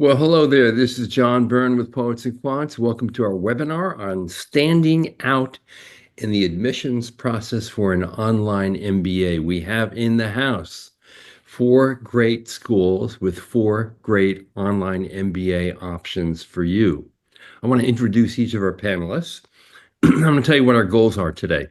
Well, hello there. This is John Byrne with Poets and Quants. Welcome to our webinar on standing out in the admissions process for an online MBA. We have in the house four great schools with four great online MBA options for you. I want to introduce each of our panelists. I'm going to tell you what our goals are today.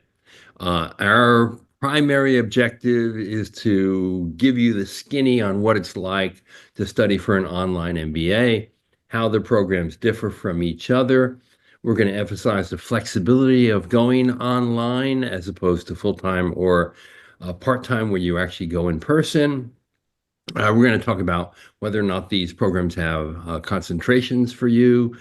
Our primary objective is to give you the skinny on what it's like to study for an online MBA, how the programs differ from each other. We're going to emphasize the flexibility of going online as opposed to full-time or part-time where you actually go in person. We're going to talk about whether or not these programs have concentrations for you,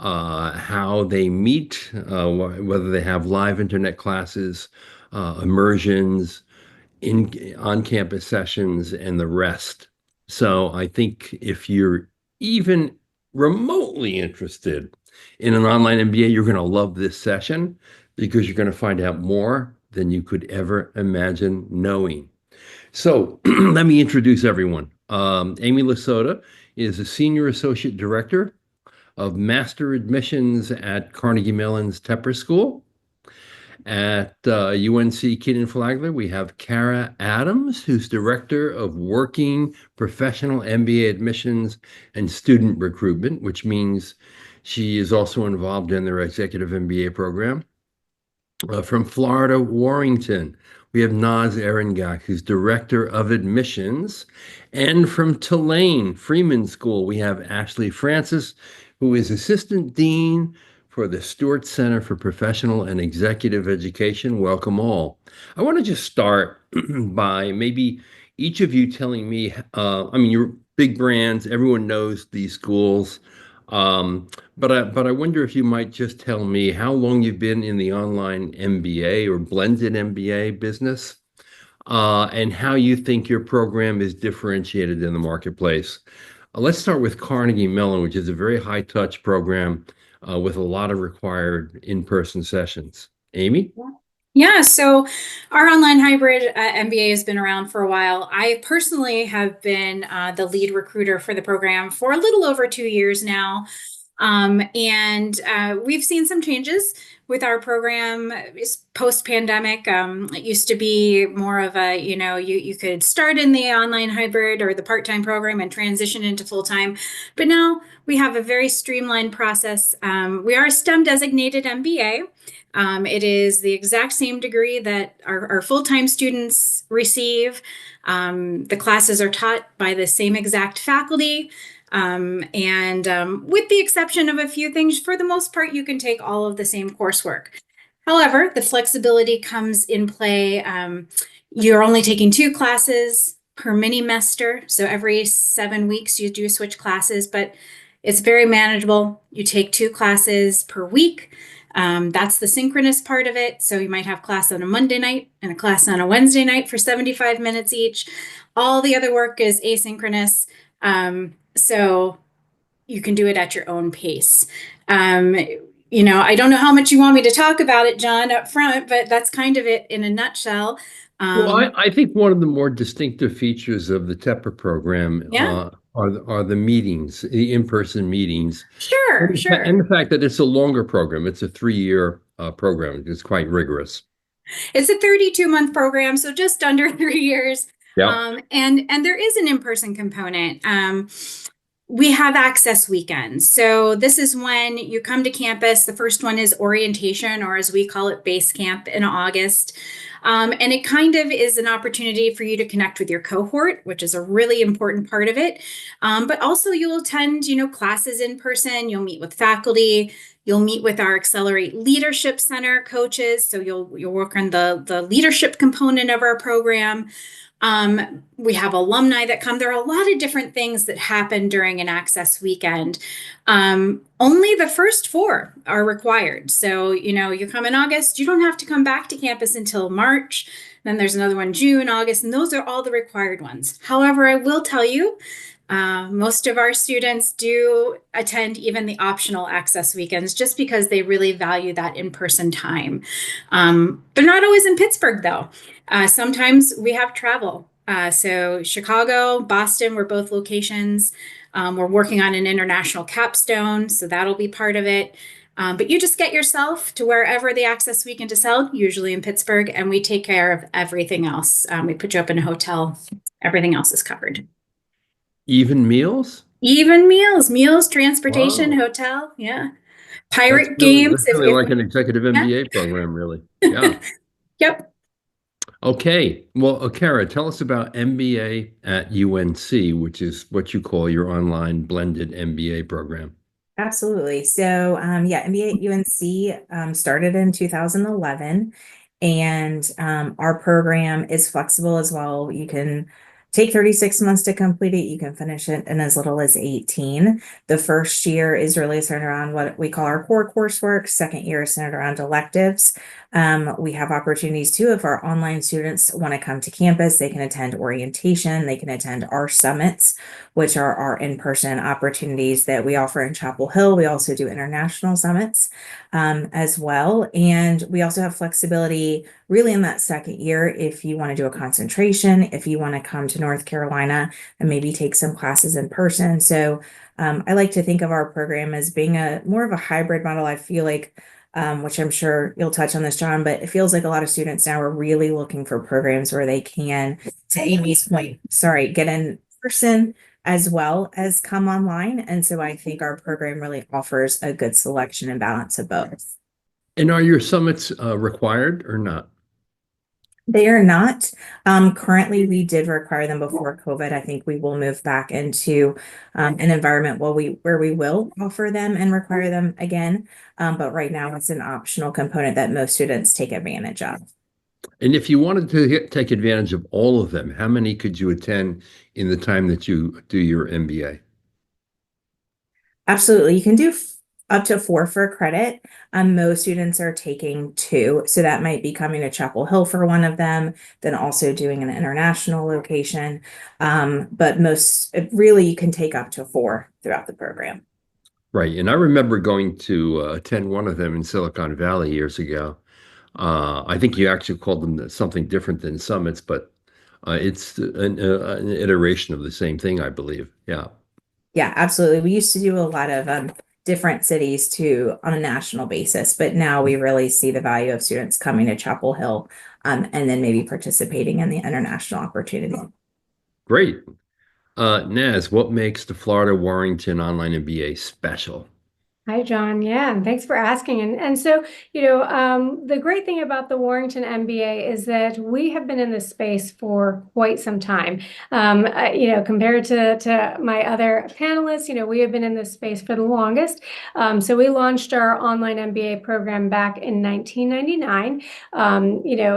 how they meet, whether they have live internet classes, immersions, on-campus sessions, and the rest. So I think if you're even remotely interested in an online MBA, you're going to love this session because you're going to find out more than you could ever imagine knowing. So let me introduce everyone. Amy Lasota is a Senior Associate Director of Master Admissions at Carnegie Mellon's Tepper School. At UNC Kenan-Flagler, we have Kara Adams, who's Director of Working Professional MBA Admissions and Student Recruitment, which means she is also involved in their Executive MBA program. From Florida, Warrington, we have Naz Erengak, who's Director of Admissions. And from Tulane Freeman School, we have Ashley Francis, who is Assistant Dean for the Stewart Center for Professional and Executive Education. Welcome all. I want to just start by maybe each of you telling me, you're big brands, everyone knows these schools, but I wonder if you might just tell me how long you've been in the online MBA or blended MBA business, and how you think your program is differentiated in the marketplace. Let's start with Carnegie Mellon, which is a very high-touch program with a lot of required in-person sessions. Amy? Yeah, so our online hybrid MBA has been around for a while. I personally have been the lead recruiter for the program for a little over 2 years now. And we've seen some changes with our program post-pandemic. It used to be more of a, you could start in the online hybrid or the part-time program and transition into full-time. But now we have a very streamlined process. We are a STEM designated MBA. It is the exact same degree that our full-time students receive. The classes are taught by the same exact faculty. With the exception of a few things, for the most part, you can take all of the same coursework. However, the flexibility comes in play. You're only taking 2 classes per mini-mester. So every 7 weeks, you do switch classes, but it's very manageable. You take 2 classes per week. That's the synchronous part of it. So you might have class on a Monday night and a class on a Wednesday night for 75 minutes each. All the other work is asynchronous. So you can do it at your own pace. I don't know how much you want me to talk about it, John, up front, but that's kind of it in a nutshell. Well, I think one of the more distinctive features of the Tepper program are the meetings, the in-person meetings. Sure. And the fact that it's a longer program. It's a 3-year program. It's quite rigorous. It's a 32-month program, so just under 3 years. Yeah. And there is an in-person component. We have access weekends. So this is when you come to campus. The first one is orientation, or as we call it, base camp in August. And it kind of is an opportunity for you to connect with your cohort, which is a really important part of it. But also you'll attend, classes in person. You'll meet with faculty. You'll meet with our Accelerate Leadership Center coaches. So you'll work on the leadership component of our program. We have alumni that come. There are a lot of different things that happen during an access weekend. Only the first 4 are required. So, you come in August, you don't have to come back to campus until March. Then there's another one, June, August, and those are all the required ones. However, I will tell you, most of our students do attend even the optional access weekends just because they really value that in-person time. They're not always in Pittsburgh, though. Sometimes we have travel. So Chicago, Boston were both locations. We're working on an international capstone, so that'll be part of it. But you just get yourself to wherever the Access Weekend is held, usually in Pittsburgh, and we take care of everything else. We put you up in a hotel. Everything else is covered. Even meals? Even meals, transportation, Wow. hotel. Yeah. Pirate games. That's really If like an executive yeah. MBA program, really. Yeah. Yep. Okay. Well, Kara, tell us about MBA at UNC, which is what you call your online blended MBA program. Absolutely. So, yeah, MBA at UNC started in 2011, and our program is flexible as well. You can take 36 months to complete it. You can finish it in as little as 18. The first year is really centered around what we call our core coursework. Second year is centered around electives. We have opportunities too. If our online students want to come to campus, they can attend orientation, they can attend our summits, which are our in-person opportunities that we offer in Chapel Hill. We also do international summits as well. And we also have flexibility really in that second year if you want to do a concentration, if you want to come to North Carolina and maybe take some classes in person. So I like to think of our program as being a more of a hybrid model. I feel like which I'm sure you'll touch on this, John, but it feels like a lot of students now are really looking for programs where they can, to Amy's point, get in person as well as come online. And so I think our program really offers a good selection and balance of both. And are your summits required or not? They are not. Currently, we did require them before COVID. I think we will move back into an environment where we will offer them and require them again. But right now, it's an optional component that most students take advantage of. And if you wanted to take advantage of all of them, how many could you attend in the time that you do your MBA? Absolutely. You can do up to 4 for a credit. Most students are taking 2. So that might be coming to Chapel Hill for one of them, then also doing an international location. But really you can take up to 4 throughout the program. Right. And I remember going to attend one of them in Silicon Valley years ago. I think you actually called them something different than summits, but it's an iteration of the same thing, I believe. Yeah. Yeah, absolutely. We used to do a lot of different cities too on a national basis, but now we really see the value of students coming to Chapel Hill and then maybe participating in the international opportunity. Great. Naz, what makes the Florida Warrington Online MBA special? Hi, John. Yeah, and thanks for asking. And so, the great thing about the Warrington MBA is that we have been in this space for quite some time. Compared to my other panelists, we have been in this space for the longest. So we launched our online MBA program back in 1999.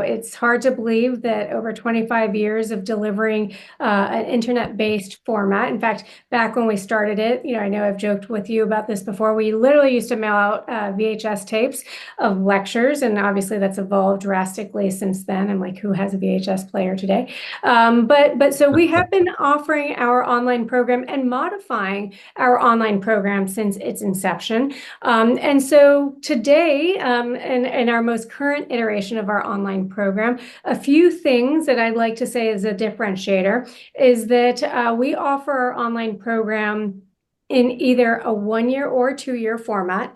It's hard to believe that over 25 years of delivering an internet-based format. In fact, back when we started it, I know I've joked with you about this before, we literally used to mail out VHS tapes of lectures, and obviously that's evolved drastically since then. I'm like, who has a VHS player today? But so we have been offering our online program and modifying our online program since its inception. And so today, in our most current iteration of our online program, a few things that I'd like to say as a differentiator is that we offer our online program in either a 1-year or 2-year format.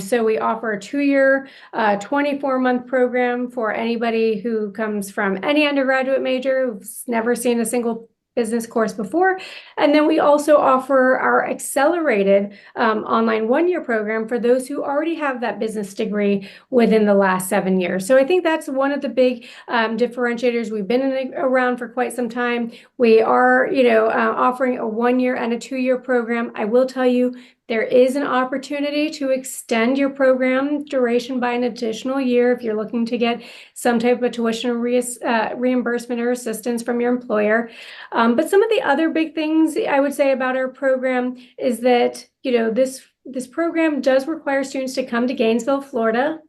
So we offer a 2-year, 24-month program for anybody who comes from any undergraduate major who's never seen a single business course before. And then we also offer our accelerated online 1-year program for those who already have that business degree within the last 7 years. So I think that's one of the big differentiators. We've been around for quite some time. We are, offering a 1-year and a 2-year program. I will tell you, there is an opportunity to extend your program duration by an additional year if you're looking to get some type of tuition reimbursement or assistance from your employer. But some of the other big things I would say about our program is that, this program does require students to come to Gainesville, Florida.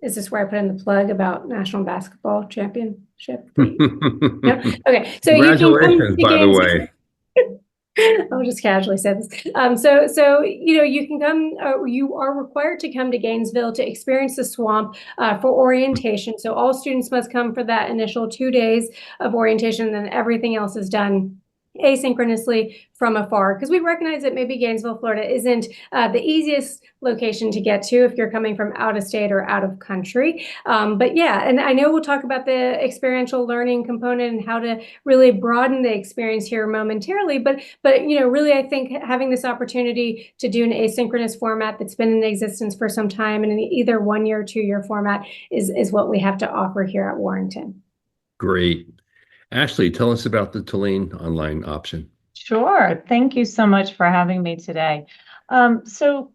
Is this where I put in the plug about National Basketball Championship? No? Okay, so you can come to Congratulations, by the way. I'll just casually say this. You can come, you are required to come to Gainesville to experience the swamp for orientation. So all students must come for that initial 2 days of orientation, and then everything else is done asynchronously from afar, because we recognize that maybe Gainesville, Florida isn't the easiest location to get to if you're coming from out of state or out of country. But yeah, and I know we'll talk about the experiential learning component and how to really broaden the experience here momentarily. But really, I think having this opportunity to do an asynchronous format that's been in existence for some time in either 1 year or 2 year format is what we have to offer here at Warrington. Great. Ashley, tell us about the Tulane online option. Sure. Thank you so much for having me today. So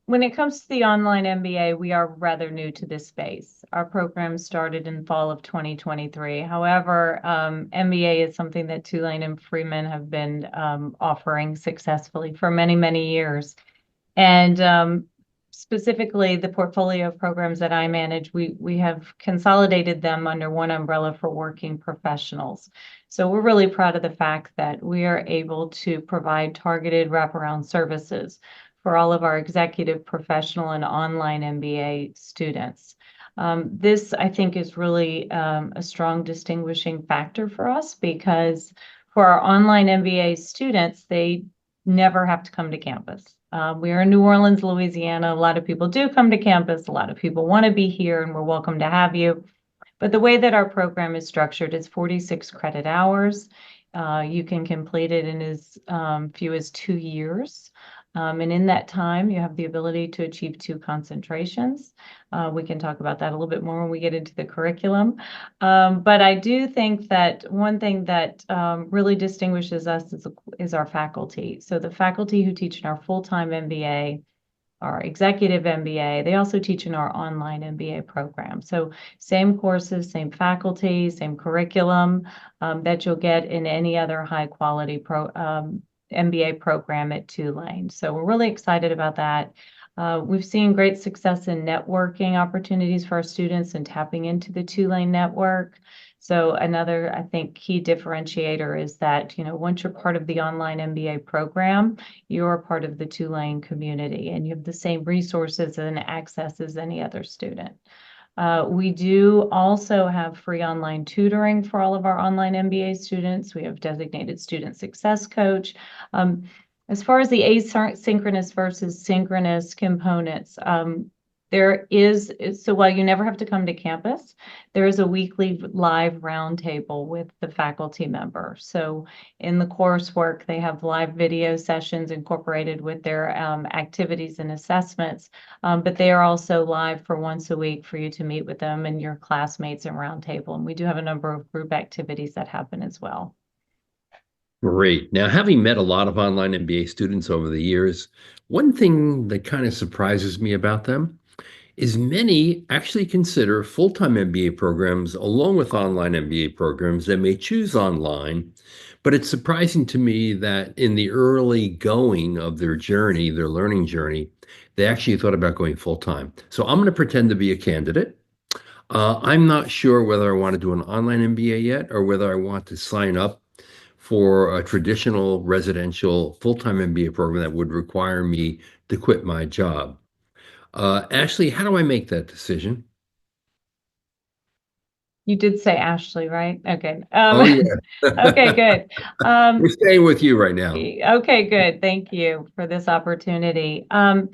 when it comes to the online MBA, we are rather new to this space. Our program started in fall of 2023. However, MBA is something that Tulane and Freeman have been offering successfully for many, many years. And specifically, the portfolio of programs that I manage, we have consolidated them under one umbrella for working professionals. So we're really proud of the fact that we are able to provide targeted wraparound services for all of our executive, professional, and online MBA students. This, I think, is really a strong distinguishing factor for us, because for our online MBA students, they never have to come to campus. We are in New Orleans, Louisiana. A lot of people do come to campus. A lot of people want to be here, and we're welcome to have you. But the way that our program is structured is 46 credit hours. You can complete it in as few as 2 years. And in that time, you have the ability to achieve 2 concentrations. We can talk about that a little bit more when we get into the curriculum. But I do think that one thing that really distinguishes us is our faculty. So the faculty who teach in our full-time MBA, our executive MBA, they also teach in our online MBA program. So same courses, same faculty, same curriculum that you'll get in any other high-quality MBA program at Tulane. So we're really excited about that. We've seen great success in networking opportunities for our students and tapping into the Tulane network. So another, I think, key differentiator is that, once you're part of the online MBA program, you're part of the Tulane community, and you have the same resources and access as any other student. We do also have free online tutoring for all of our online MBA students. We have designated student success coach. As far as the asynchronous versus synchronous components, so while you never have to come to campus, there is a weekly live roundtable with the faculty member. So in the coursework, they have live video sessions incorporated with their activities and assessments, but they are also live for once a week for you to meet with them and your classmates in roundtable. And we do have a number of group activities that happen as well. Great. Now, having met a lot of online MBA students over the years, one thing that kind of surprises me about them is many actually consider full-time MBA programs along with online MBA programs. They may choose online, but it's surprising to me that in the early going of their journey, their learning journey, they actually thought about going full-time. So I'm going to pretend to be a candidate. I'm not sure whether I want to do an online MBA yet or whether I want to sign up for a traditional residential full-time MBA program that would require me to quit my job. Ashley, how do I make that decision? You did say Ashley, right? Okay. Oh, yeah. Okay, good. We're staying with you right now. Okay, good. Thank you for this opportunity. I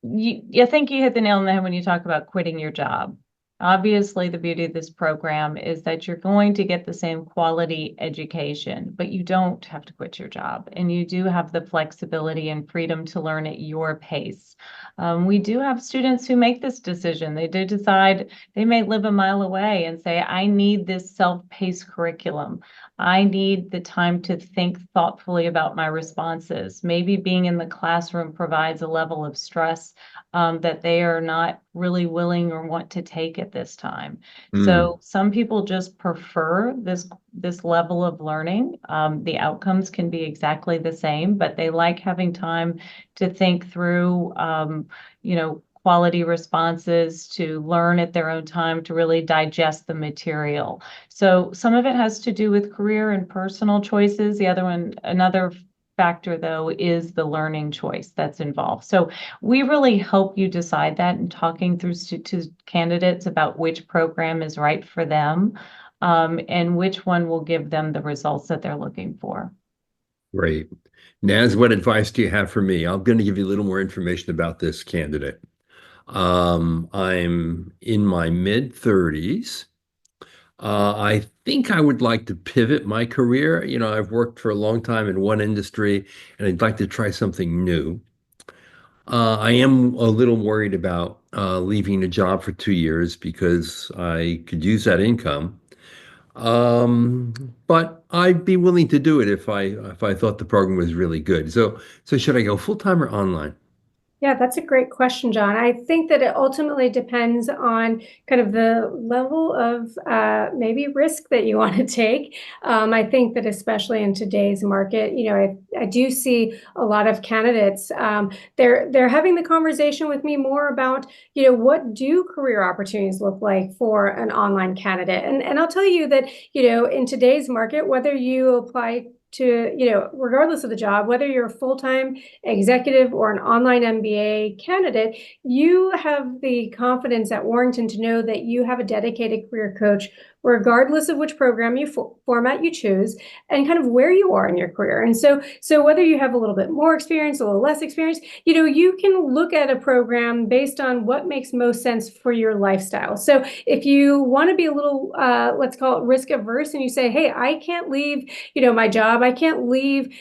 think you hit the nail on the head when you talk about quitting your job. Obviously, the beauty of this program is that you're going to get the same quality education, but you don't have to quit your job, and you do have the flexibility and freedom to learn at your pace. We do have students who make this decision. They do decide they may live a mile away and say, I need this self-paced curriculum. I need the time to think thoughtfully about my responses. Maybe being in the classroom provides a level of stress that they are not really willing or want to take at this time. So some people just prefer this level of learning. The outcomes can be exactly the same, but they like having time to think through, quality responses, to learn at their own time, to really digest the material. So some of it has to do with career and personal choices. Another factor, though, is the learning choice that's involved. So we really help you decide that in talking through to candidates about which program is right for them, and which one will give them the results that they're looking for. Great. Naz, what advice do you have for me? I'm going to give you a little more information about this candidate. I'm in my mid-30s. I think I would like to pivot my career. I've worked for a long time in one industry, and I'd like to try something new. I am a little worried about leaving a job for 2 years because I could use that income. Um, but I'd be willing to do it if I thought the program was really good. So should I go full time or online? Yeah, that's a great question, John. I think that it ultimately depends on kind of the level of maybe risk that you want to take. I think that especially in today's market, I do see a lot of candidates. They're having the conversation with me more about, what do career opportunities look like for an online candidate? And I'll tell you that, in today's market, whether you apply to, regardless of the job, whether you're a full-time executive or an online MBA candidate, you have the confidence at Warrington to know that you have a dedicated career coach, regardless of which program format you choose and kind of where you are in your career. And so whether you have a little bit more experience, a little less experience, you can look at a program based on what makes most sense for your lifestyle. So if you want to be a little, let's call it risk averse, and you say, hey, I can't leave, my job, I can't leave,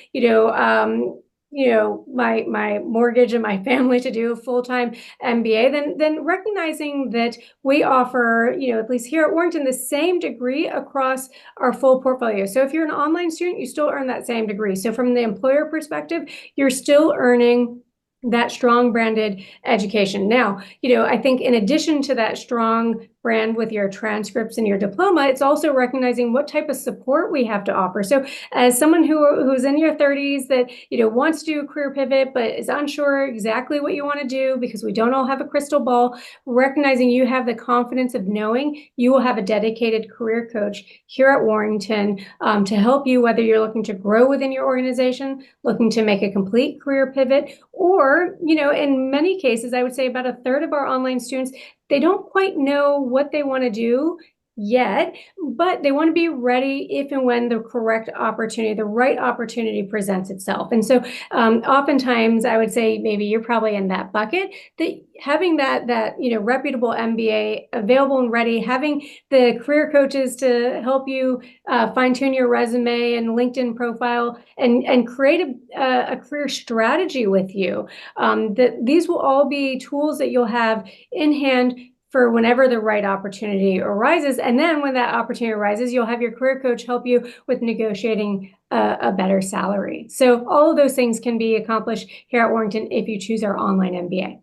my mortgage and my family to do a full-time MBA, then recognizing that we offer, at least here at Warrington, the same degree across our full portfolio. So if you're an online student, you still earn that same degree. So from the employer perspective, you're still earning that strong branded education. Now, I think in addition to that strong brand with your transcripts and your diploma, it's also recognizing what type of support we have to offer. So as someone who's in your 30s that, wants to do a career pivot, but is unsure exactly what you want to do because we don't all have a crystal ball, recognizing you have the confidence of knowing you will have a dedicated career coach here at Warrington to help you, whether you're looking to grow within your organization, looking to make a complete career pivot, or, in many cases, I would say about a third of our online students, they don't quite know what they want to do yet, but they want to be ready if and when the right opportunity presents itself. And so oftentimes I would say maybe you're probably in that bucket, that having that reputable MBA available and ready, having the career coaches to help you fine-tune your resume and LinkedIn profile and create a career strategy with you. That these will all be tools that you'll have in hand for whenever the right opportunity arises. And then when that opportunity arises, you'll have your career coach help you with negotiating a better salary. So all of those things can be accomplished here at Warrington if you choose our online MBA.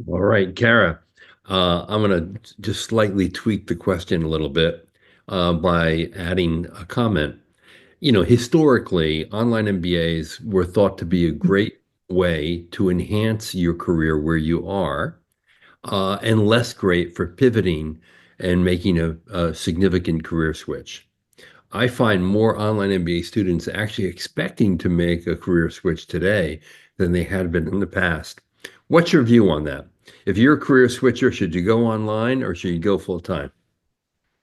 All right, Kara, I'm going to just slightly tweak the question a little bit by adding a comment. Historically, online MBAs were thought to be a great way to enhance your career where you are, and less great for pivoting and making a significant career switch. I find more online MBA students actually expecting to make a career switch today than they had been in the past. What's your view on that? If you're a career switcher, should you go online or should you go full time?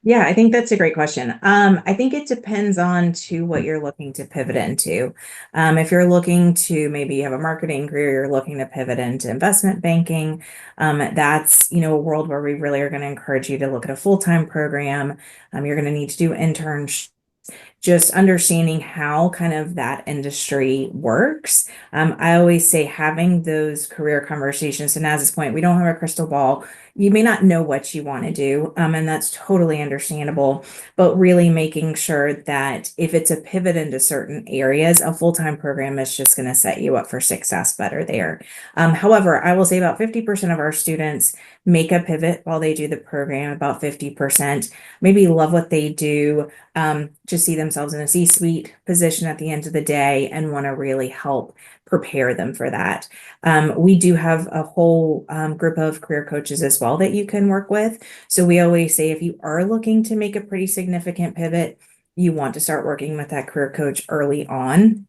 Yeah, I think that's a great question. I think it depends on to what you're looking to pivot into. If you're looking to maybe have a marketing career, you're looking to pivot into investment banking. That's, a world where we really are going to encourage you to look at a full-time program. You're going to need to do internships. Just understanding how kind of that industry works. I always say having those career conversations, and as this point, we don't have a crystal ball. You may not know what you want to do, and that's totally understandable, but really making sure that if it's a pivot into certain areas, a full-time program is just going to set you up for success better there. However, I will say about 50% of our students make a pivot while they do the program, about 50% maybe love what they do, just see themselves in a C-suite position at the end of the day and want to really help prepare them for that. We do have a whole group of career coaches as well that you can work with. So we always say if you are looking to make a pretty significant pivot, you want to start working with that career coach early on.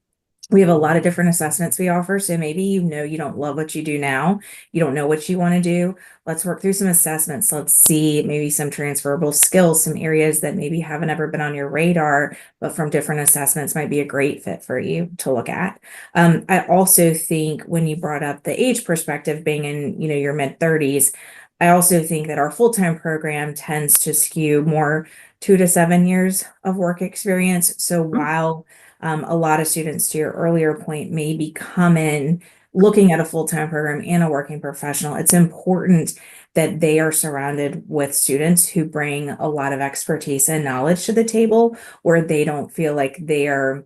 We have a lot of different assessments we offer. So maybe you don't love what you do now. You don't know what you want to do. Let's work through some assessments. Let's see maybe some transferable skills, some areas that maybe haven't ever been on your radar, but from different assessments might be a great fit for you to look at. I also think when you brought up the age perspective being in, your mid-30s, I also think that our full-time program tends to skew more 2 to 7 years of work experience. So while a lot of students, to your earlier point, may be coming looking at a full-time program and a working professional, it's important that they are surrounded with students who bring a lot of expertise and knowledge to the table, where they don't feel like they are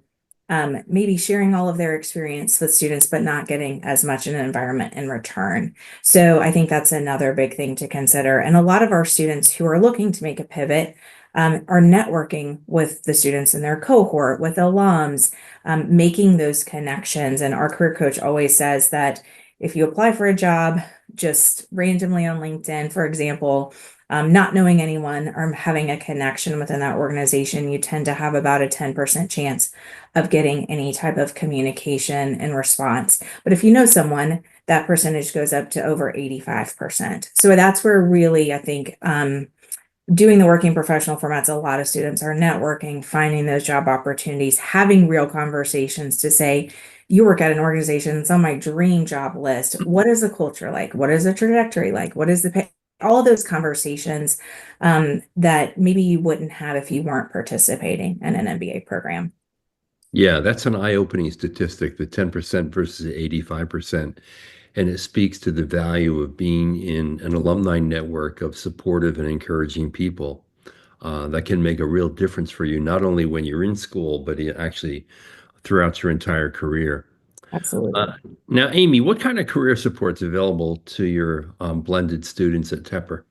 maybe sharing all of their experience with students, but not getting as much in an environment in return. So I think that's another big thing to consider. And a lot of our students who are looking to make a pivot are networking with the students in their cohort, with alums, making those connections. And our career coach always says that if you apply for a job just randomly on LinkedIn, for example, not knowing anyone or having a connection within that organization, you tend to have about a 10% chance of getting any type of communication and response. But if you know someone, that percentage goes up to over 85%. So that's where really, I think, doing the working professional formats, a lot of students are networking, finding those job opportunities, having real conversations to say, you work at an organization that's on my dream job list. What is the culture like? What is the trajectory like? What is the pay? All of those conversations that maybe you wouldn't have if you weren't participating in an MBA program. Yeah, that's an eye-opening statistic, the 10% versus 85%. And it speaks to the value of being in an alumni network of supportive and encouraging people that can make a real difference for you, not only when you're in school, but actually throughout your entire career. Absolutely. Now, Amy, what kind of career support's available to your blended students at Tepper?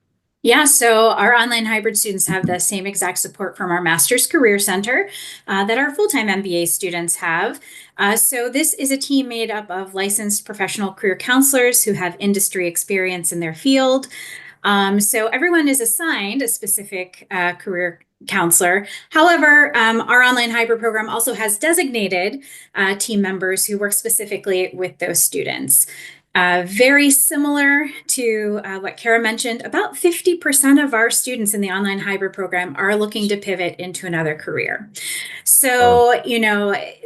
Yeah, so our online hybrid students have the same exact support from our Master's Career Center that our full-time MBA students have. So this is a team made up of licensed professional career counselors who have industry experience in their field. So everyone is assigned a specific career counselor. However, our online hybrid program also has designated team members who work specifically with those students. Very similar to what Kara mentioned, about 50% of our students in the online hybrid program are looking to pivot into another career. So,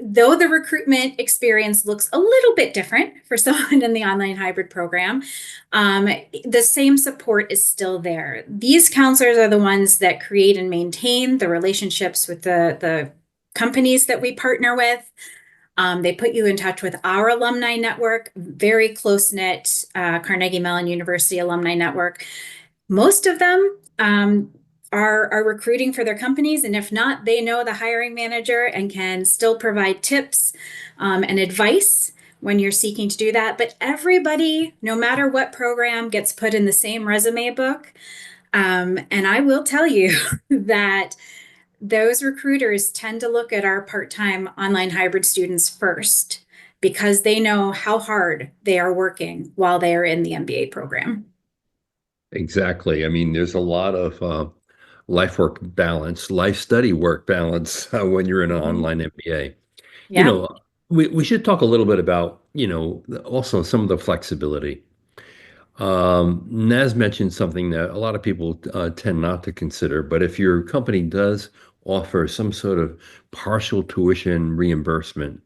though the recruitment experience looks a little bit different for someone in the online hybrid program, the same support is still there. These counselors are the ones that create and maintain the relationships with the companies that we partner with. They put you in touch with our alumni network, very close-knit Carnegie Mellon University alumni network. Most of them are recruiting for their companies, and if not, they know the hiring manager and can still provide tips and advice when you're seeking to do that. But everybody, no matter what program, gets put in the same resume book. And I will tell you that those recruiters tend to look at our part-time online hybrid students first because they know how hard they are working while they are in the MBA program. Exactly. I mean, there's a lot of life-work balance, life-study work balance when you're in an online MBA. Yeah. We should talk a little bit about, also some of the flexibility. Naz mentioned something that a lot of people tend not to consider, but if your company does offer some sort of partial tuition reimbursement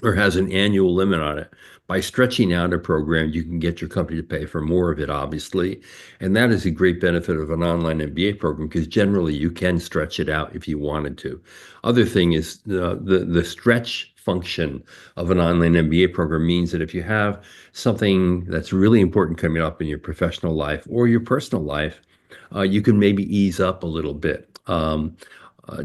or has an annual limit on it, by stretching out a program, you can get your company to pay for more of it, obviously. And that is a great benefit of an online MBA program because generally you can stretch it out if you wanted to. Other thing is the stretch function of an online MBA program means that if you have something that's really important coming up in your professional life or your personal life, you can maybe ease up a little bit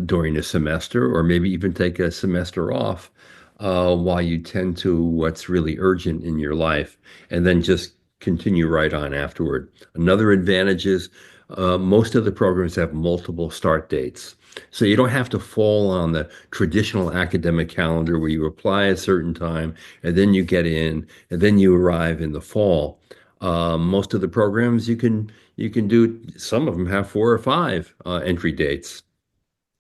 during a semester, or maybe even take a semester off while you tend to what's really urgent in your life, and then just continue right on afterward. Another advantage is most of the programs have multiple start dates. So you don't have to fall on the traditional academic calendar where you apply a certain time and then you get in and then you arrive in the fall. Most of the programs you can do, some of them have 4 or 5 entry dates.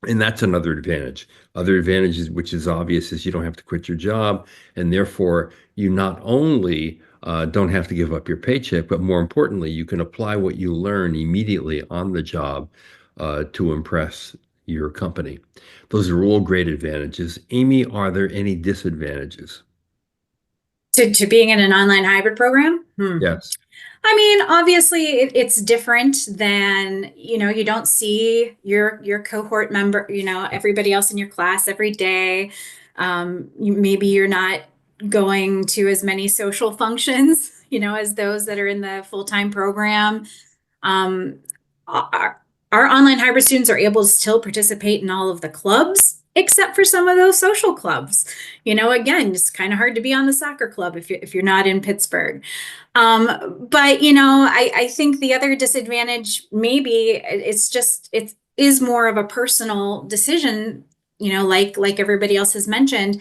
And that's another advantage. Other advantages, which is obvious, is you don't have to quit your job, and therefore you not only don't have to give up your paycheck, but more importantly, you can apply what you learn immediately on the job to impress your company. Those are all great advantages. Amy, are there any disadvantages? To being in an online hybrid program? Yes. I mean, obviously it's different than, you don't see your cohort member, everybody else in your class every day. Maybe you're not going to as many social functions, as those that are in the full-time program. Our online hybrid students are able to still participate in all of the clubs, except for some of those social clubs. Again, it's kind of hard to be on the soccer club if you're not in Pittsburgh. But I think the other disadvantage, maybe it is more of a personal decision, like everybody else has mentioned.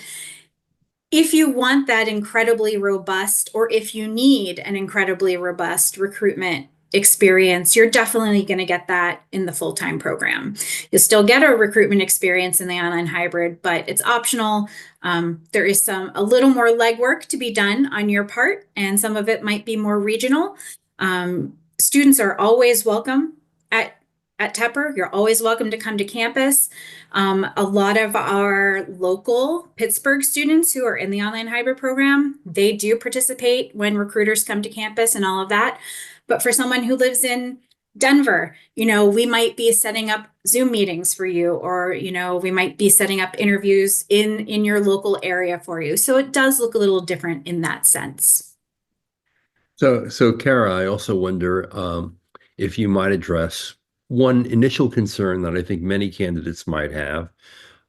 If you want that incredibly robust, or if you need an incredibly robust recruitment experience, you're definitely going to get that in the full-time program. You'll still get a recruitment experience in the online hybrid, but it's optional. There is a little more legwork to be done on your part, and some of it might be more regional. Students are always welcome at Tepper. You're always welcome to come to campus. A lot of our local Pittsburgh students who are in the online hybrid program, they do participate when recruiters come to campus and all of that. But for someone who lives in Denver, we might be setting up Zoom meetings for you, or, we might be setting up interviews in your local area for you. So it does look a little different in that sense. So Kara, I also wonder if you might address one initial concern that I think many candidates might have,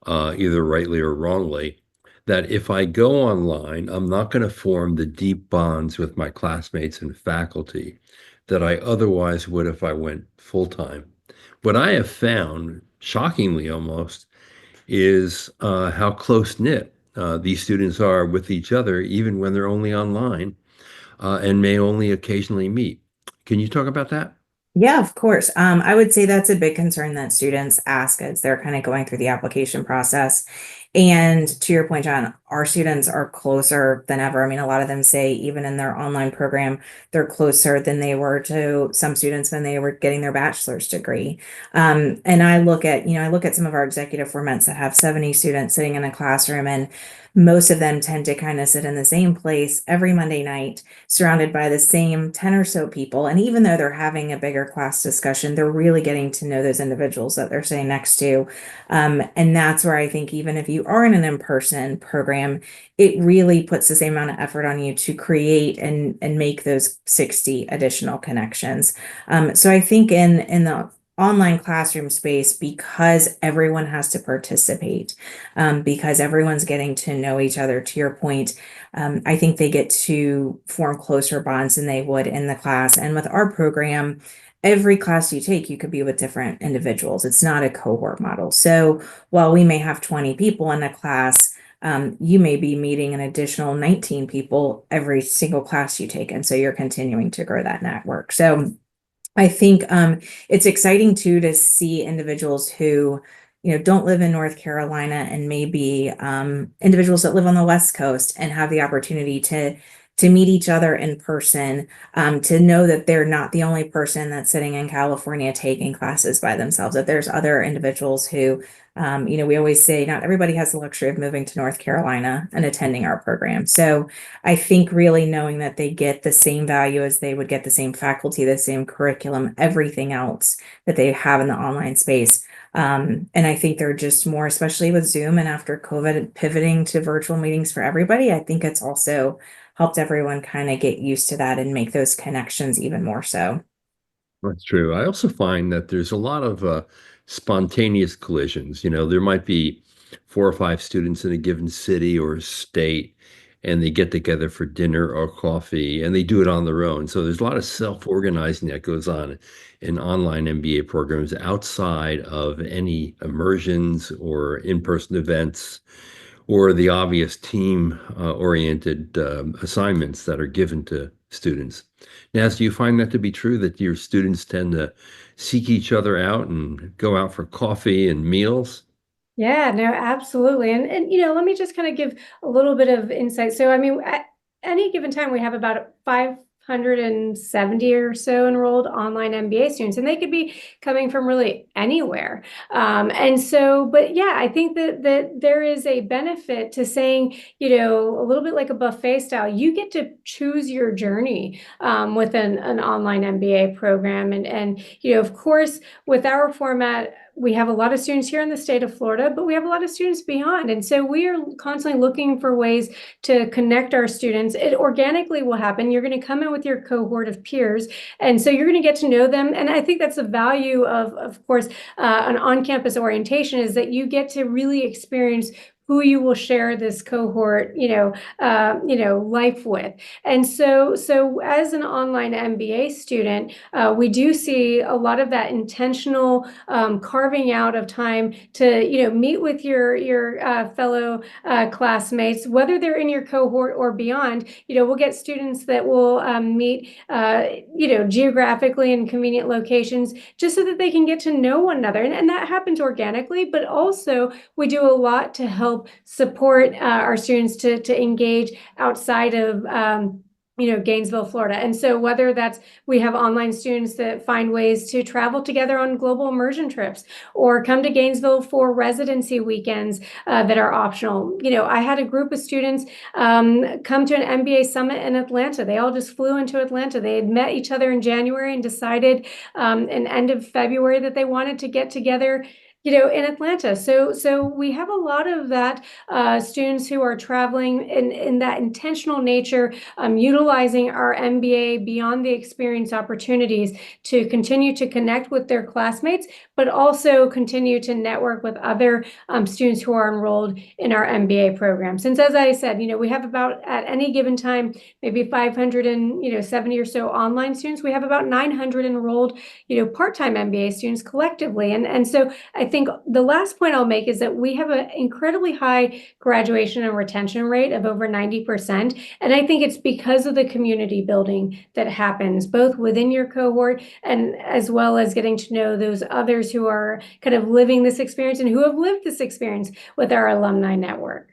either rightly or wrongly, that if I go online, I'm not going to form the deep bonds with my classmates and faculty that I otherwise would if I went full-time. What I have found, shockingly almost, is how close-knit these students are with each other, even when they're only online and may only occasionally meet. Can you talk about that? Yeah, of course. I would say that's a big concern that students ask as they're kind of going through the application process. And to your point, John, our students are closer than ever. I mean, a lot of them say even in their online program, they're closer than they were to some students when they were getting their bachelor's degree. And I look at some of our executive formats that have 70 students sitting in a classroom, and most of them tend to kind of sit in the same place every Monday night, surrounded by the same 10 or so people. And even though they're having a bigger class discussion, they're really getting to know those individuals that they're sitting next to. And that's where I think even if you are in an in-person program, it really puts the same amount of effort on you to create and make those 60 additional connections. So I think in the online classroom space, because everyone has to participate, because everyone's getting to know each other, to your point, I think they get to form closer bonds than they would in the class. And with our program, every class you take, you could be with different individuals. It's not a cohort model. So while we may have 20 people in a class, you may be meeting an additional 19 people every single class you take. And so you're continuing to grow that network. So I think it's exciting too to see individuals who, don't live in North Carolina, and maybe individuals that live on the West Coast and have the opportunity to meet each other in person, to know that they're not the only person that's sitting in California taking classes by themselves, that there's other individuals who, we always say not everybody has the luxury of moving to North Carolina and attending our program. So I think really knowing that they get the same value as they would get the same faculty, the same curriculum, everything else that they have in the online space. And I think they're just more, especially with Zoom and after COVID pivoting to virtual meetings for everybody, I think it's also helped everyone kind of get used to that and make those connections even more so. That's true. I also find that there's a lot of spontaneous collisions. There might be 4 or 5 students in a given city or state, and they get together for dinner or coffee, and they do it on their own. So there's a lot of self-organizing that goes on in online MBA programs outside of any immersions or in-person events or the obvious team oriented assignments that are given to students. Now, do you find that to be true, that your students tend to seek each other out and go out for coffee and meals? Yeah, no, absolutely. And let me just kind of give a little bit of insight. So, I mean, at any given time, we have about 570 or so enrolled online MBA students, and they could be coming from really anywhere. And so, but yeah, I think that there is a benefit to saying, a little bit like a buffet style, you get to choose your journey with an online MBA program. And of course, with our format, we have a lot of students here in the state of Florida, but we have a lot of students beyond. And so we are constantly looking for ways to connect our students. It organically will happen. You're going to come in with your cohort of peers. And so you're going to get to know them. And I think that's the value of course, an on-campus orientation, is that you get to really experience who you will share this cohort, life with. And so as an online MBA student, we do see a lot of that intentional carving out of time to, meet with your fellow classmates, whether they're in your cohort or beyond. We'll get students that will meet, geographically in convenient locations, just so that they can get to know one another. And that happens organically, but also we do a lot to help support our students to engage outside of Gainesville, Florida. And so whether that's, we have online students that find ways to travel together on global immersion trips, or come to Gainesville for residency weekends that are optional. I had a group of students come to an MBA summit in Atlanta. They all just flew into Atlanta. They had met each other in January and decided in end of February that they wanted to get together in Atlanta. So we have a lot of that students who are traveling in that intentional nature, utilizing our MBA beyond the experience opportunities to continue to connect with their classmates, but also continue to network with other students who are enrolled in our MBA program. Since, as I said, we have about, at any given time, maybe 570 or so online students, we have about 900 enrolled, part-time MBA students collectively. And so I think the last point I'll make is that we have an incredibly high graduation and retention rate of over 90%. And I think it's because of the community building that happens both within your cohort, and as well as getting to know those others who are kind of living this experience and who have lived this experience with our alumni network.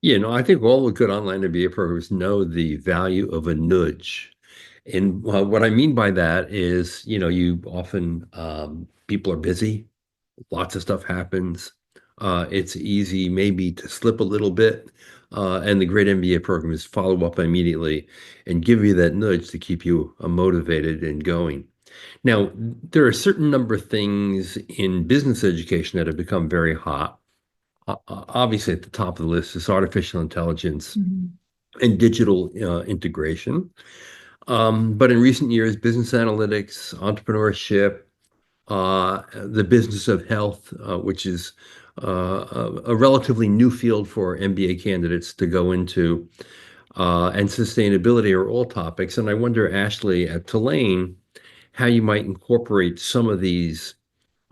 Yeah, I think all the good online MBA programs know the value of a nudge. And what I mean by that is, you often, people are busy. Lots of stuff happens. It's easy maybe to slip a little bit. And the great MBA program is follow up immediately and give you that nudge to keep you motivated and going. Now, there are a certain number of things in business education that have become very hot. Obviously, at the top of the list is artificial intelligence and digital integration. But in recent years, business analytics, entrepreneurship, the business of health, which is a relatively new field for MBA candidates to go into, and sustainability are all topics. And I wonder, Ashley, at Tulane, how you might incorporate some of these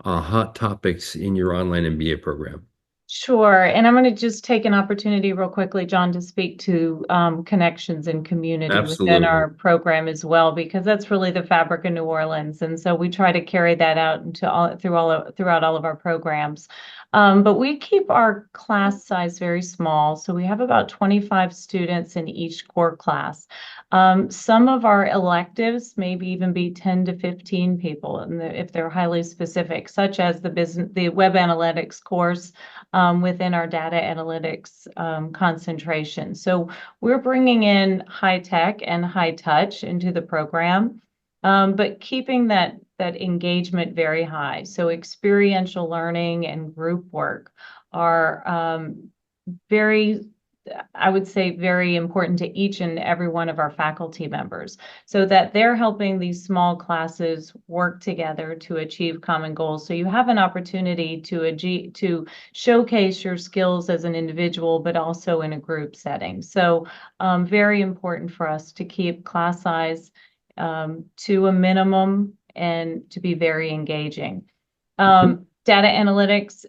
hot topics in your online MBA program. Sure. And I'm going to just take an opportunity real quickly, John, to speak to connections and community within our program as well, because that's really the fabric of New Orleans. And so we try to carry that out throughout all of our programs. But we keep our class size very small. So we have about 25 students in each core class. Some of our electives maybe even be 10 to 15 people, if they're highly specific, such as the web analytics course within our data analytics concentration. So we're bringing in high tech and high touch into the program, but keeping that engagement very high. So experiential learning and group work are I would say very important to each and every one of our faculty members, so that they're helping these small classes work together to achieve common goals. So you have an opportunity to showcase your skills as an individual, but also in a group setting. So very important for us to keep class size to a minimum and to be very engaging. Data analytics.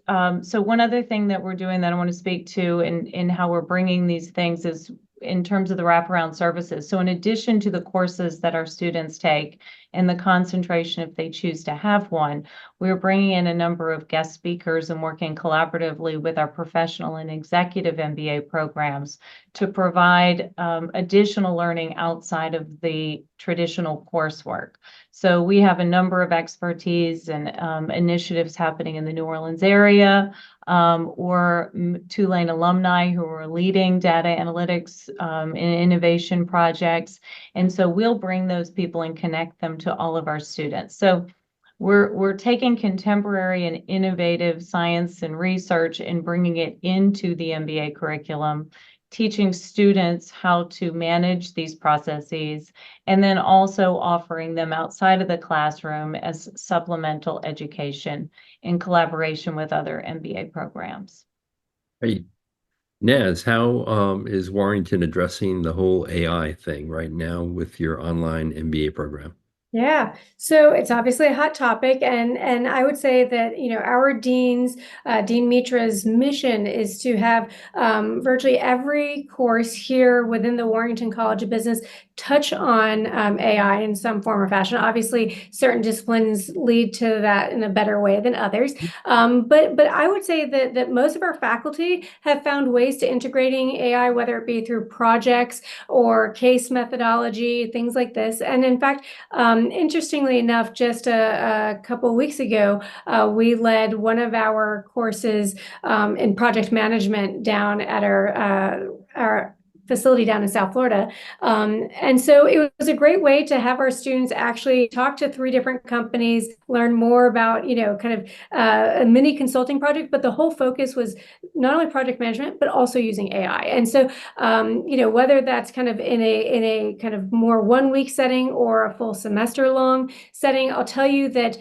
So one other thing that we're doing that I want to speak to in how we're bringing these things is in terms of the wraparound services. So in addition to the courses that our students take and the concentration if they choose to have one, we're bringing in a number of guest speakers and working collaboratively with our professional and executive MBA programs to provide additional learning outside of the traditional coursework. So we have a number of expertise and initiatives happening in the New Orleans area, or Tulane alumni who are leading data analytics and innovation projects. And so we'll bring those people and connect them to all of our students. So we're taking contemporary and innovative science and research and bringing it into the MBA curriculum, teaching students how to manage these processes, and then also offering them outside of the classroom as supplemental education in collaboration with other MBA programs. Hey, Naz, how is Warrington addressing the whole AI thing right now with your online MBA program? Yeah, so it's obviously a hot topic, and I would say that our dean's Dean Mitra's mission is to have virtually every course here within the Warrington College of Business touch on AI in some form or fashion. Obviously, certain disciplines lead to that in a better way than others, but I would say that most of our faculty have found ways to integrating AI, whether it be through projects or case methodology, things like this. And in fact, interestingly enough, just a couple of weeks ago, we led one of our courses in project management down at our facility down in South Florida. And so it was a great way to have our students actually talk to 3 different companies, learn more about, kind of a mini consulting project, but the whole focus was not only project management, but also using AI. And so, whether that's kind of in a kind of more 1-week setting or a full semester long setting, I'll tell you that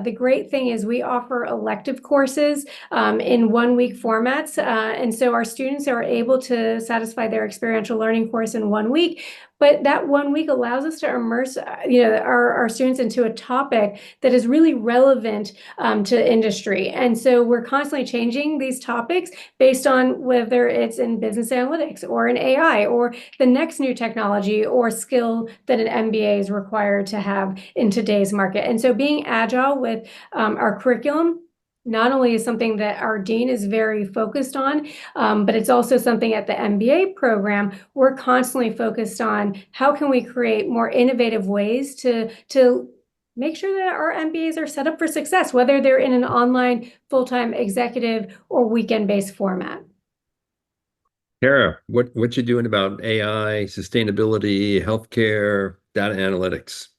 the great thing is we offer elective courses in 1-week formats. And so our students are able to satisfy their experiential learning course in 1 week, but that 1 week allows us to immerse our students into a topic that is really relevant to industry. And so we're constantly changing these topics based on whether it's in business analytics or in AI or the next new technology or skill that an MBA is required to have in today's market. And so being agile with our curriculum not only is something that our dean is very focused on, but it's also something at the MBA program we're constantly focused on. How can we create more innovative ways to make sure that our MBAs are set up for success, whether they're in an online, full-time, executive, or weekend-based format? Kara, what you doing about AI, sustainability, healthcare, data analytics?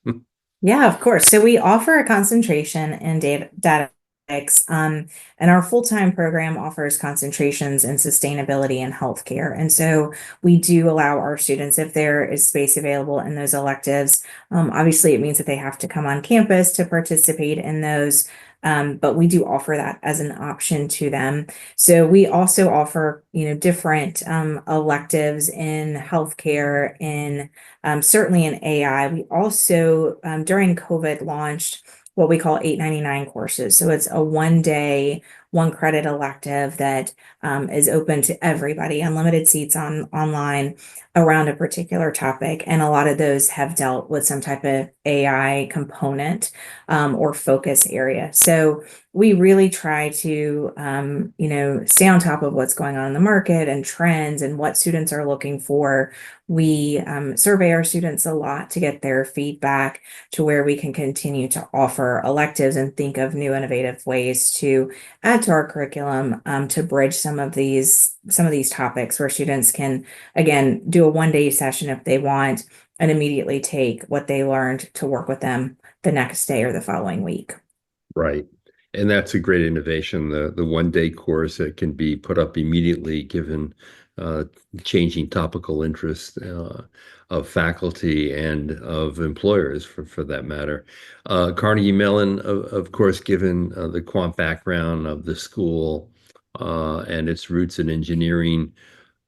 Yeah, of course. So we offer a concentration in data analytics, and our full-time program offers concentrations in sustainability and healthcare. And so we do allow our students, if there is space available in those electives, obviously it means that they have to come on campus to participate in those. But we do offer that as an option to them. So we also offer, different electives in healthcare, in certainly in AI. We also, during COVID, launched what we call 899 courses. So it's a 1-day, 1-credit elective that is open to everybody, unlimited seats online around a particular topic. And a lot of those have dealt with some type of AI component or focus area. So we really try to, stay on top of what's going on in the market and trends and what students are looking for. We survey our students a lot to get their feedback to where we can continue to offer electives and think of new innovative ways to add to our curriculum to bridge some of these topics where students can, again, do a 1-day session if they want and immediately take what they learned to work with them the next day or the following week. Right. And that's a great innovation, the 1-day course that can be put up immediately given changing topical interest of faculty and of employers for that matter. Carnegie Mellon, of course, given the quant background of the school and its roots in engineering,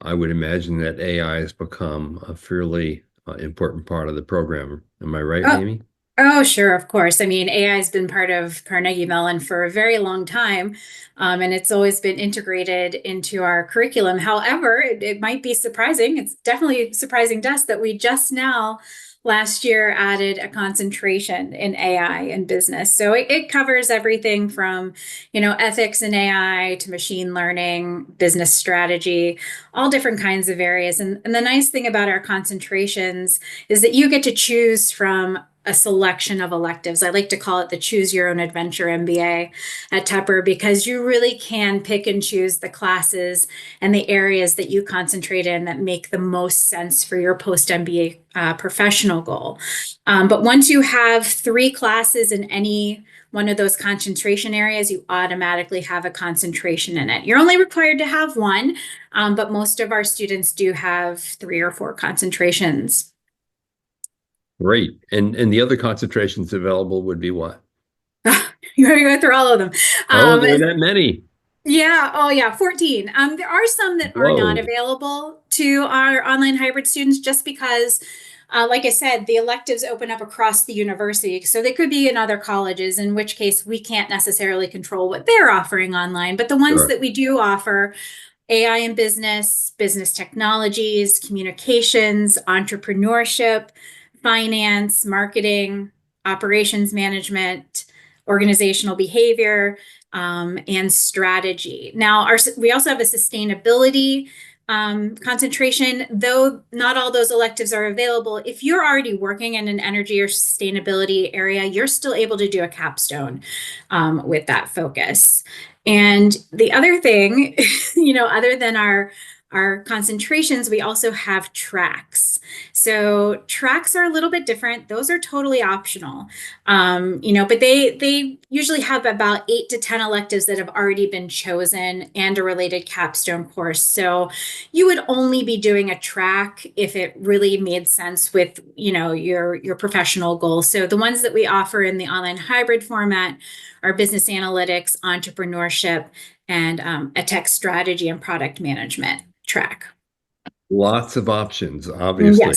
I would imagine that AI has become a fairly important part of the program. Am I right, Amy? Oh, sure, of course. I mean, AI has been part of Carnegie Mellon for a very long time, and it's always been integrated into our curriculum. However, it might be surprising. It's definitely surprising to us that we just now last year added a concentration in AI and business. So it covers everything from, ethics in AI to machine learning, business strategy, all different kinds of areas. And the nice thing about our concentrations is that you get to choose from a selection of electives. I like to call it the Choose Your Own Adventure MBA at Tepper, because you really can pick and choose the classes and the areas that you concentrate in that make the most sense for your post MBA professional goal. But once you have 3 classes in any one of those concentration areas, you automatically have a concentration in it. You're only required to have 1, but most of our students do have 3 or 4 concentrations. Great. And the other concentrations available would be what? You want to go through all of them? Oh, there are that many. Yeah. Oh, yeah. 14. There are some that are not Whoa. available to our online hybrid students just because, like I said, the electives open up across the university. So they could be in other colleges, in which case we can't necessarily control what they're offering online. But the ones Sure. that we do offer, AI and business, business technologies, communications, entrepreneurship, finance, marketing, operations management, organizational behavior, and strategy. Now, we also have a sustainability concentration, though not all those electives are available. If you're already working in an energy or sustainability area, you're still able to do a capstone with that focus. And the other thing, other than our concentrations, we also have tracks. So tracks are a little bit different. Those are totally optional, but they usually have about 8 to 10 electives that have already been chosen and a related capstone course. So you would only be doing a track if it really made sense with, your professional goals. So the ones that we offer in the online hybrid format are business analytics, entrepreneurship, and a tech strategy and product management track. Lots of options, obviously.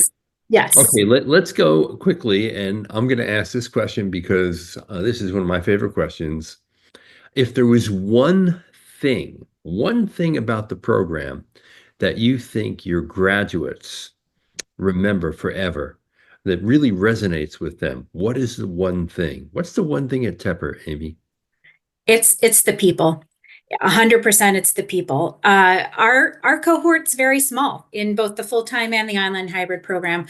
Yes. Okay, let's go quickly, and I'm going to ask this question because this is one of my favorite questions. If there was one thing about the program that you think your graduates remember forever, that really resonates with them, what is the one thing? What's the one thing at Tepper, Amy? It's the people. 100% it's the people. Our cohort's very small in both the full-time and the online hybrid program.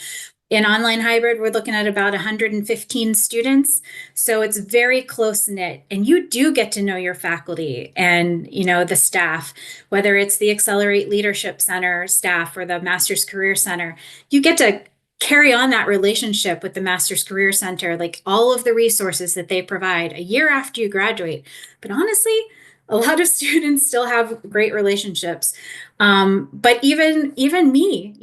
In online hybrid, we're looking at about 115 students. So it's very close knit, and you do get to know your faculty and, the staff, whether it's the Accelerate Leadership Center staff or the Master's Career Center. You get to carry on that relationship with the Master's Career Center, like all of the resources that they provide a year after you graduate. But honestly, a lot of students still have great relationships. But even me,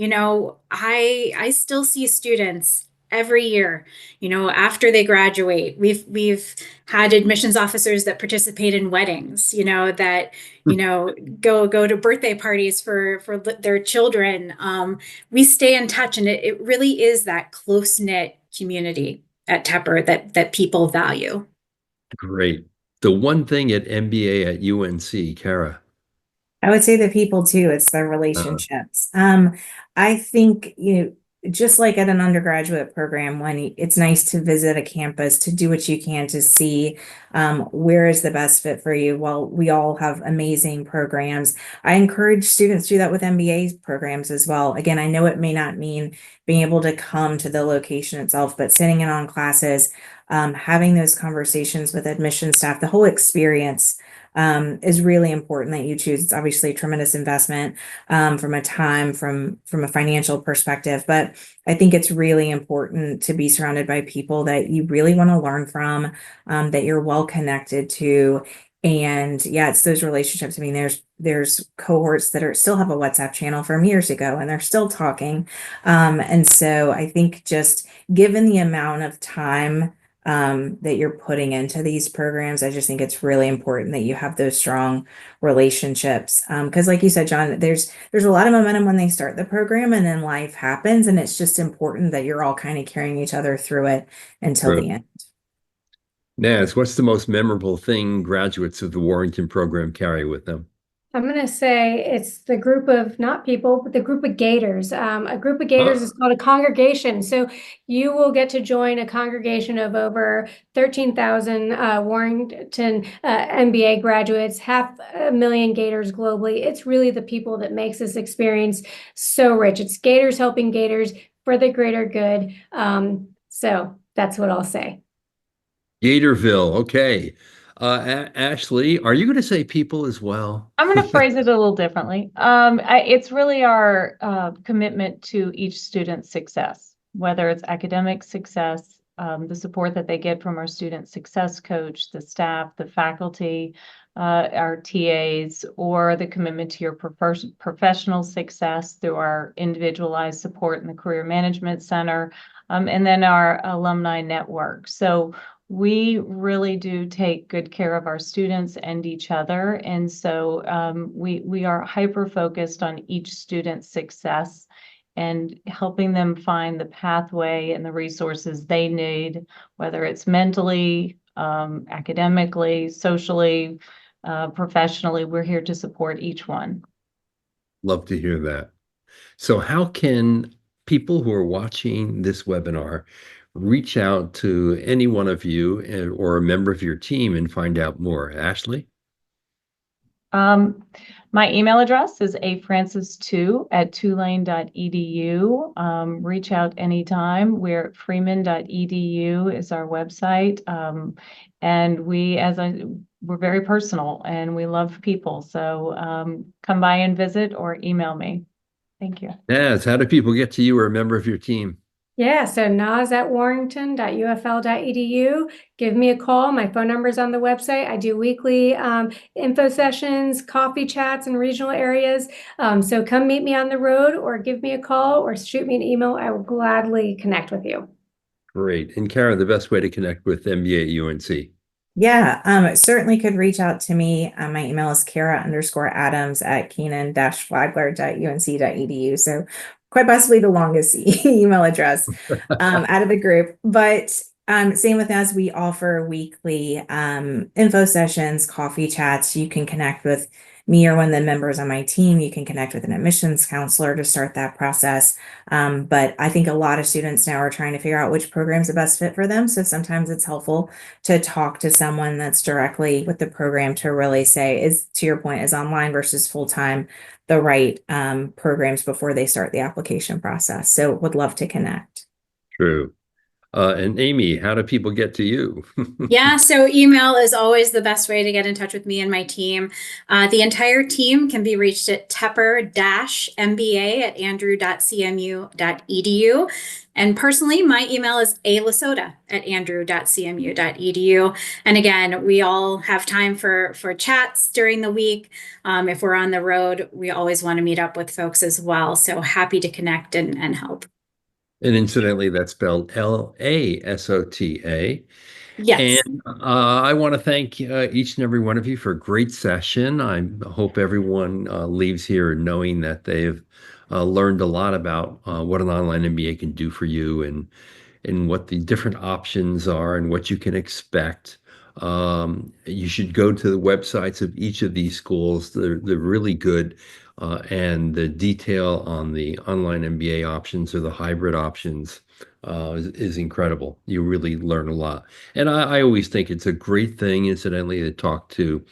I still see students every year, after they graduate. We've had admissions officers that participate in weddings, that, go to birthday parties for their children. We stay in touch, and it really is that close-knit community at Tepper that people value. Great. The one thing at MBA at UNC, Kara. I would say the people too. It's their relationships. I think, just like at an undergraduate program, when it's nice to visit a campus, to do what you can to see where is the best fit for you. Well, we all have amazing programs. I encourage students to do that with MBA programs as well. Again, I know it may not mean being able to come to the location itself, but sitting in on classes, having those conversations with admission staff, the whole experience is really important that you choose. It's obviously a tremendous investment from a time, from a financial perspective, but I think it's really important to be surrounded by people that you really want to learn from, that you're well connected to. And yeah, it's those relationships. I mean, there's cohorts that still have a WhatsApp channel from years ago, and they're still talking. And so I think just given the amount of time that you're putting into these programs. I just think it's really important that you have those strong relationships. Because like you said, John, there's a lot of momentum when they start the program and then life happens, and it's just important that you're all kind of carrying each other through it until the end. Naz, what's the most memorable thing graduates of the Warrington program carry with them? I'm going to say it's the group of, not people, but the group of Gators. A group of Gators is called a congregation. So you will get to join a congregation of over 13,000 Warrington MBA graduates, 500,000 Gators globally. It's really the people that makes this experience so rich. It's Gators helping Gators for the greater good. So that's what I'll say. Gatorville, okay. Ashley, are you going to say people as well? I'm going to phrase it a little differently. It's really our commitment to each student's success, whether it's academic success, the support that they get from our student success coach, the staff, the faculty, our TAs, or the commitment to your professional success through our individualized support in the Career Management Center, and then our alumni network. So we really do take good care of our students and each other. And so we are hyper-focused on each student's success and helping them find the pathway and the resources they need, whether it's mentally, academically, socially, professionally. We're here to support each one. Love to hear that. So how can people who are watching this webinar reach out to any one of you or a member of your team and find out more? Ashley? My email address is afrancis2@tulane.edu. Reach out anytime. We're at freeman.edu is our website. And we're very personal and we love people. So come by and visit or email me. Thank you. Naz, how do people get to you or a member of your team? Yeah, so naz@warrington.ufl.edu. Give me a call. My phone number is on the website. I do weekly info sessions, coffee chats in regional areas. So come meet me on the road or give me a call or shoot me an email. I will gladly connect with you. Great. And Kara, the best way to connect with MBA at UNC? Yeah, certainly could reach out to me. My email is Kara_Adams@Kenan-Flagler.unc.edu. So quite possibly the longest email address out of the group. But same with us, we offer weekly info sessions, coffee chats. You can connect with me or one of the members on my team. You can connect with an admissions counselor to start that process. But I think a lot of students now are trying to figure out which program's the best fit for them. So sometimes it's helpful to talk to someone that's directly with the program to really say, to your point, is online versus full-time the right programs before they start the application process. So would love to connect. True. And Amy, how do people get to you? Yeah, so email is always the best way to get in touch with me and my team. The entire team can be reached at tepper-mba@andrew.cmu.edu. And personally, my email is alasota@andrew.cmu.edu. And again, we all have time for chats during the week. If we're on the road, we always want to meet up with folks as well. So happy to connect and help. And incidentally, that's spelled LASOTA. Yes. And I want to thank each and every one of you for a great session. I hope everyone leaves here knowing that they've learned a lot about what an online MBA can do for you and what the different options are and what you can expect. You should go to the websites of each of these schools. They're really good. And the detail on the online MBA options or the hybrid options is incredible. You really learn a lot. And I always think it's a great thing, incidentally, to talk to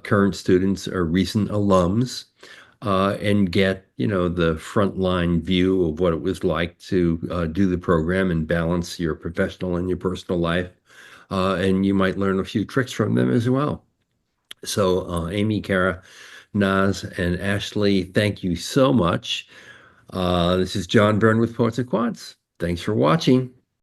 current students or recent alums and get, the frontline view of what it was like to do the program and balance your professional and your personal life. And you might learn a few tricks from them as well. So Amy, Kara, Naz, and Ashley, thank you so much. This is John Byrne with Poets and Quants. Thanks for watching.